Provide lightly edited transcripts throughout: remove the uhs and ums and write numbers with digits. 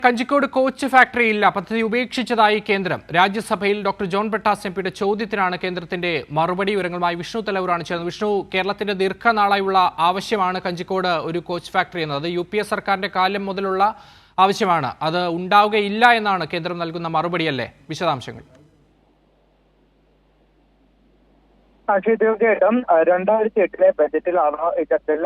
Kanjikode coach factory ഇല്ല, പദ്ധതി ഉപേക്ഷിച്ചതായി കേന്ദ്രം. രാജ്യസഭയിൽ ഡോക്ടർ ജോൺ ബ്രിട്ടാസ് എംപിയുടെ ചോദ്യത്തിനാണ് കേന്ദ്രത്തിന്റെ മറുപടി. വിവരങ്ങളുമായി വിഷ്ണു തലവൂറാണ് ചേർന്നത്. വിഷ്ണു, കേരളത്തിന്റെ ദീർഘനാളായുള്ള ആവശ്യമാണ് കഞ്ചിക്കോട് ഒരു കോച്ച് ഫാക്ടറി എന്നത്. UPA സർക്കാരിന്റെ കാലം മുതലുള്ള ആവശ്യമാണ്. അത് ഉണ്ടാവുകയില്ല എന്നാണ് കേന്ദ്രം നൽകുന്ന മറുപടിയല്ലേ? വിശദാംശങ്ങൾ. തീർച്ചയായിട്ടും 2008 ബജറ്റിലാണ് ഇത്തരത്തിൽ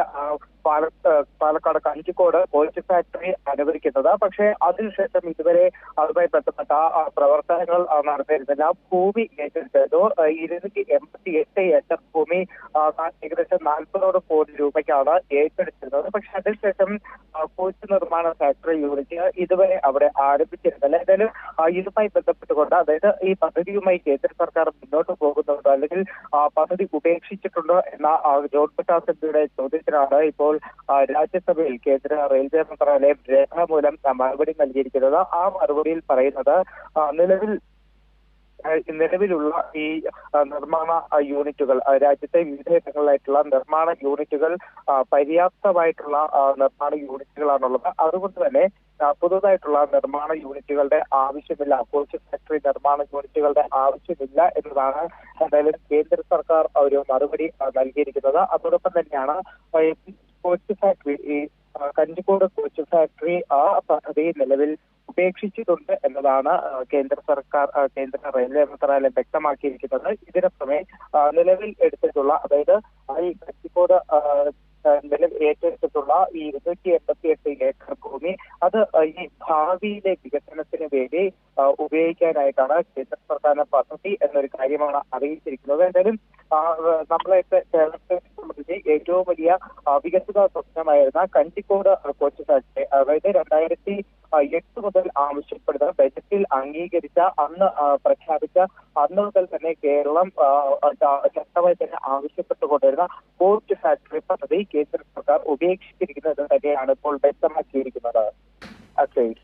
പാലക്കാട് കഞ്ചിക്കോട് കോച്ച് ഫാക്ടറി അനുവദിക്കുന്നത്. പക്ഷേ അതിനുശേഷം ഇതുവരെ അതുമായി ബന്ധപ്പെട്ട പ്രവർത്തനങ്ങൾ നടത്തിയിരുന്നില്ല. ഭൂമി ഏറ്റെടുത്തത് 288 ഏക്കർ ഭൂമി ഏകദേശം 40 കോടി രൂപയ്ക്കാണ് ഏറ്റെടുത്തിരുന്നത്. പക്ഷെ അതിനുശേഷം കോച്ച് നിർമ്മാണ ഫാക്ടറി യൂണിറ്റ് ഇതുവരെ അവിടെ ആരംഭിച്ചിരുന്നില്ല. എന്തായാലും ഇതുമായി ബന്ധപ്പെട്ടുകൊണ്ട്, അതായത് ഈ പദ്ധതിയുമായി കേന്ദ്ര സർക്കാർ മുന്നോട്ട് പോകുന്നുണ്ടോ അല്ലെങ്കിൽ പദ്ധതി ഉപേക്ഷിച്ചിട്ടുണ്ടോ എന്ന ജോൺ ബ്രിട്ടാസ് എംപിയുടെ ചോദ്യത്തിനാണ് ഇപ്പോൾ രാജ്യസഭയിൽ കേന്ദ്ര റെയിൽവേ മന്ത്രാലയം രേഖാമൂലം മറുപടി നൽകിയിരിക്കുന്നത്. ആ മറുപടിയിൽ പറയുന്നത് നിലവിലുള്ള ഈ നിർമ്മാണ യൂണിറ്റുകൾ, രാജ്യത്തെ വിവിധയിടങ്ങളിലായിട്ടുള്ള നിർമ്മാണ യൂണിറ്റുകൾ പര്യാപ്തമായിട്ടുള്ള നിർമ്മാണ യൂണിറ്റുകളാണുള്ളത്. അതുകൊണ്ട് തന്നെ പുതുതായിട്ടുള്ള നിർമ്മാണ യൂണിറ്റുകളുടെ ആവശ്യമില്ല, കോച്ച് ഫാക്ടറി നിർമ്മാണ യൂണിറ്റുകളുടെ ആവശ്യമില്ല എന്നതാണ് എന്തായാലും കേന്ദ്ര സർക്കാർ ഒരു മറുപടി നൽകിയിരിക്കുന്നത്. അതോടൊപ്പം തന്നെയാണ് കോച്ച് ഫാക്ടറി, ഈ കഞ്ചിക്കോട് കോച്ച് ഫാക്ടറി ആ പദ്ധതി നിലവിൽ ഉപേക്ഷിച്ചിട്ടുണ്ട് എന്നതാണ് കേന്ദ്ര റെയിൽവേ മന്ത്രാലയം വ്യക്തമാക്കിയിരിക്കുന്നത്. ഇതിനു പുറമെ നിലവിൽ എടുത്തിട്ടുള്ള, അതായത് ഈ കഞ്ചിക്കോട് ഏറ്റെടുത്തിട്ടുള്ള ഈ 288 ഏക്കർ ഭൂമി അത് ഈ ഭാവിയിലെ വികസനത്തിന് വേണ്ടി ഉപയോഗിക്കാനായിട്ടാണ് കേന്ദ്ര സർക്കാരിന്റെ പദ്ധതി എന്നൊരു കാര്യമാണ് അറിയിച്ചിരിക്കുന്നത്. എന്തായാലും നമ്മളെയൊക്കെ കേരളത്തെ സംബന്ധിച്ച് ഏറ്റവും വലിയ വികസിത സ്വപ്നമായിരുന്ന കഞ്ചിക്കോട് കോച്ച് ഫാക്ടറി, അതായത് 2008 മുതൽ ആവശ്യപ്പെടുന്ന ബജറ്റിൽ അംഗീകരിച്ച പ്രഖ്യാപിച്ച അന്ന് മുതൽ തന്നെ കേരളം ശക്തമായി തന്നെ ആവശ്യപ്പെട്ടുകൊണ്ടിരുന്ന കോച്ച് ഫാക്ടറി പദ്ധതി കേന്ദ്ര സർക്കാർ ഉപേക്ഷിച്ചിരിക്കുന്നത് തന്നെയാണ് ഇപ്പോൾ വ്യക്തമാക്കിയിരിക്കുന്നത്. അക്ഷയ്.